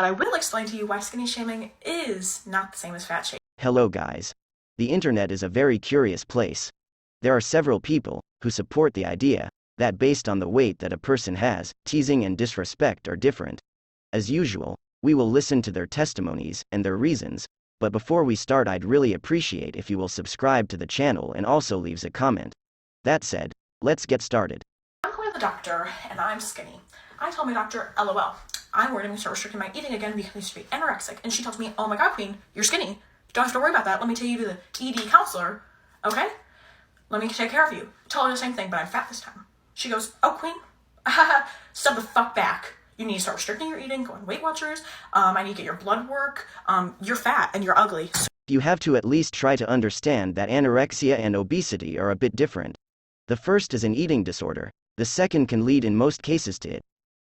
But I will explain to you why skinny shaming is not the same as fat shaming. Hello guys. The internet is a very curious place. There are several people who support the idea that based on the weight that a person has, teasing and disrespect are different. As usual, we will listen to their testimonies and their reasons, but before we start, I'd really appreciate if you will subscribe to the channel and also leaves a comment. That said, let's get started. I'm going to the doctor and I'm skinny. I told my doctor, LOL, I'm worried I'm going to start restricting my eating again because I used to be anorexic. And she tells me, oh my god, Queen, you're skinny. Don't have to worry about that. Let me take you to the ED counselor, okay? Let me take care of you. Tell her the same thing, but I'm fat this time. She goes, oh, Queen, step the fuck back. You need to start restricting your eating, go on Weight Watchers. I need to get your blood work. You're fat and you're ugly. You have to at least try to understand that anorexia and obesity are a bit different. The first is an eating disorder. The second can lead in most cases to it.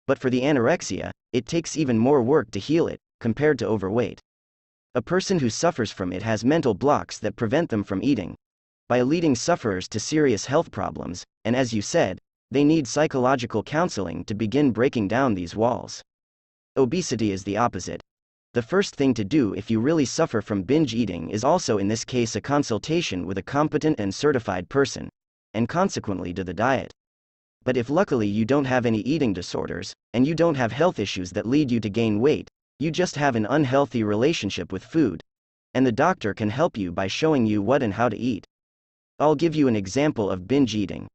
But for the anorexia, it takes even more work to heal it, compared to overweight. A person who suffers from it has mental blocks that prevent them from eating, by leading sufferers to serious health problems, and as you said, they need psychological counseling to begin breaking down these walls. Obesity is the opposite. The first thing to do if you really suffer from binge eating is also in this case a consultation with a competent and certified person, and consequently do the diet. But if luckily you don't have any eating disorders, and you don't have health issues that lead you to gain weight, you just have an unhealthy relationship with food, and the doctor can help you by showing you what and how to eat. I'll give you an example of binge eating.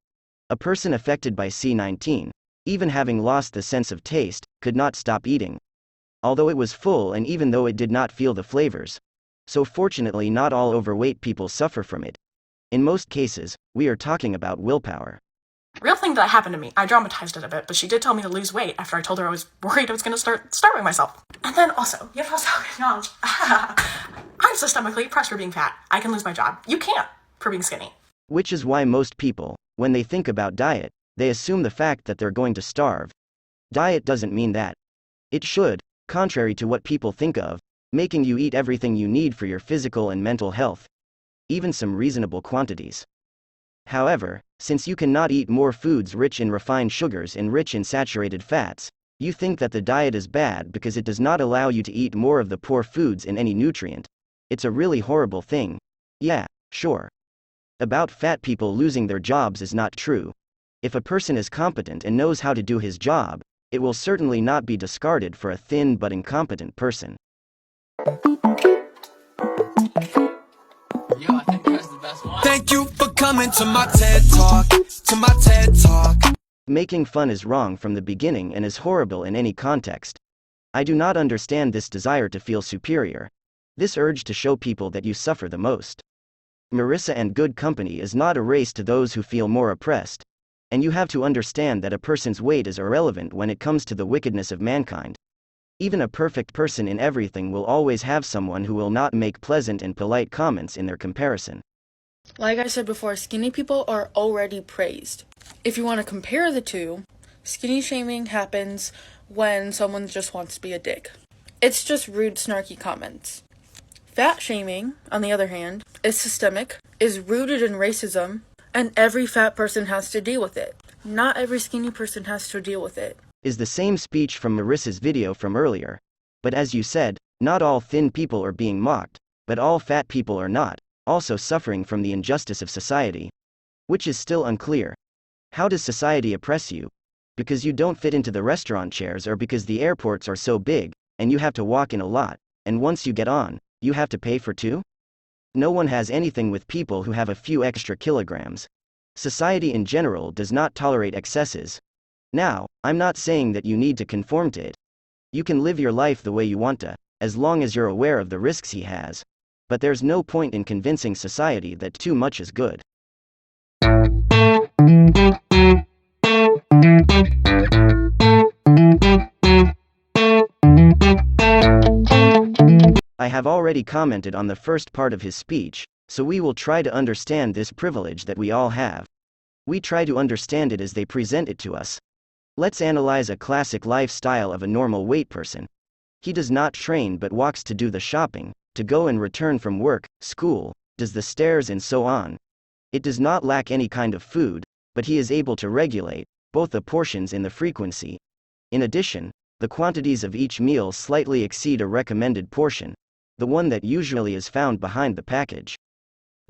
A person affected by C19, even having lost the sense of taste, could not stop eating, although it was full and even though it did not feel the flavors. So fortunately not all overweight people suffer from it. In most cases, we are talking about willpower. Real thing that happened to me. I dramatized it a bit, but she did tell me to lose weight after I told her I was worried I was going to start starving myself. And then also, you have to also acknowledge, I'm systemically oppressed for being fat. I can lose my job. You can't for being skinny. Which is why most people, when they think about diet, they assume the fact that they're going to starve. Diet doesn't mean that. It should, contrary to what people think of, making you eat everything you need for your physical and mental health, even some reasonable quantities. However, since you cannot eat more foods rich in refined sugars and rich in saturated fats, you think that the diet is bad because it does not allow you to eat more of the poor foods in any nutrient. It's a really horrible thing. Yeah, sure. About fat people losing their jobs is not true. If a person is competent and knows how to do his job, it will certainly not be discarded for a thin but incompetent person. Thank you for coming to my TED Talk, Making fun is wrong from the beginning and is horrible in any context. I do not understand this desire to feel superior. This urge to show people that you suffer the most. Marissa and good company is not a race to those who feel more oppressed. And you have to understand that a person's weight is irrelevant when it comes to the wickedness of mankind. Even a perfect person in everything will always have someone who will not make pleasant and polite comments in their comparison. Like I said before, skinny people are already praised. If you want to compare the two, skinny shaming happens when someone just wants to be a dick. It's just rude, snarky comments. Fat shaming, on the other hand, is systemic, is rooted in racism, and every fat person has to deal with it. Not every skinny person has to deal with it. Is the same speech from Marissa's video from earlier. But as you said, not all thin people are being mocked, but all fat people are not, also suffering from the injustice of society. Which is still unclear. How does society oppress you? Because you don't fit into the restaurant chairs or because the airports are so big, and you have to walk in a lot, and once you get on, you have to pay for two? No one has anything with people who have a few extra kilograms. Society in general does not tolerate excesses. Now, I'm not saying that you need to conform to it. You can live your life the way you want to, as long as you're aware of the risks he has. But there's no point in convincing society that too much is good. I have already commented on the first part of his speech, so we will try to understand this privilege that we all have. We try to understand it as they present it to us. Let's analyze a classic lifestyle of a normal weight person. He does not train but walks to do the shopping, to go and return from work, school, does the stairs and so on. It does not lack any kind of food, but he is able to regulate both the portions and the frequency. In addition, the the quantities of each meal slightly exceed a recommended portion, the one that usually is found behind the package.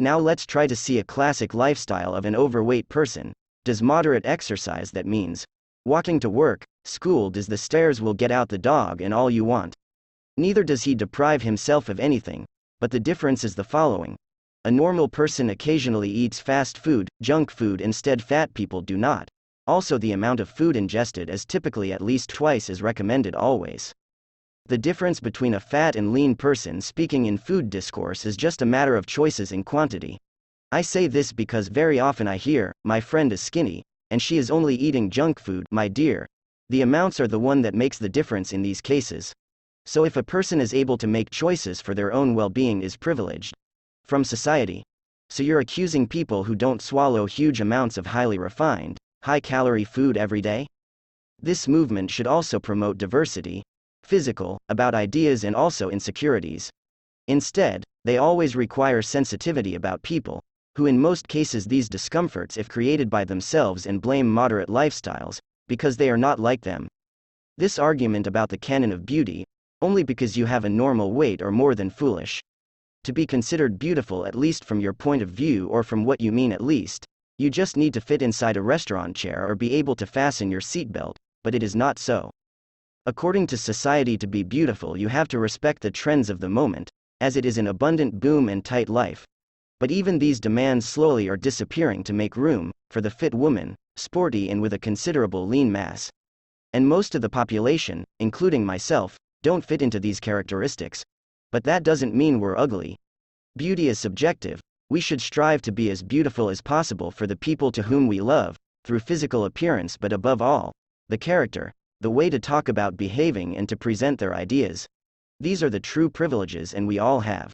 Now let's try to see a classic lifestyle of an overweight person. Does moderate exercise that means walking to work, school? Does the stairs will get out the dog and all you want? Neither does he deprive himself of anything, but the difference is the following. A normal person occasionally eats fast food, junk food instead. Fat people do not. Also, the amount of food ingested is typically at least twice as recommended always. The difference between a fat and lean person speaking in food discourse is just a matter of choices in quantity. I say this because very often I hear, my friend is skinny, and she is only eating junk food. My dear, the amounts are the one that makes the difference in these cases. So if a person is able to make choices for their own well-being is privileged from society. So you're accusing people who don't swallow huge amounts of highly refined, high-calorie food every day? This movement should also promote diversity, physical, about ideas and also insecurities. Instead, they always require sensitivity about people, who in most cases these discomforts if created by themselves and blame moderate lifestyles, because they are not like them. This argument about the canon of beauty, only because you have a normal weight or more than foolish. To be considered beautiful at least from your point of view or from what you mean at least, you just need to fit inside a restaurant chair or be able to fasten your seatbelt, but it is not so. According to society, to be beautiful you have to respect the trends of the moment, as it is an abundant boom and tight life. But even these demands slowly are disappearing to make room for the fit woman, sporty and with a considerable lean mass. And most of the population, including myself, don't fit into these characteristics. But that doesn't mean we're ugly. Beauty is subjective. We should strive to be as beautiful as possible for the people to whom we love, through physical appearance, but above all, the character, the way to talk about behaving and to present their ideas. These are the true privileges and we all have.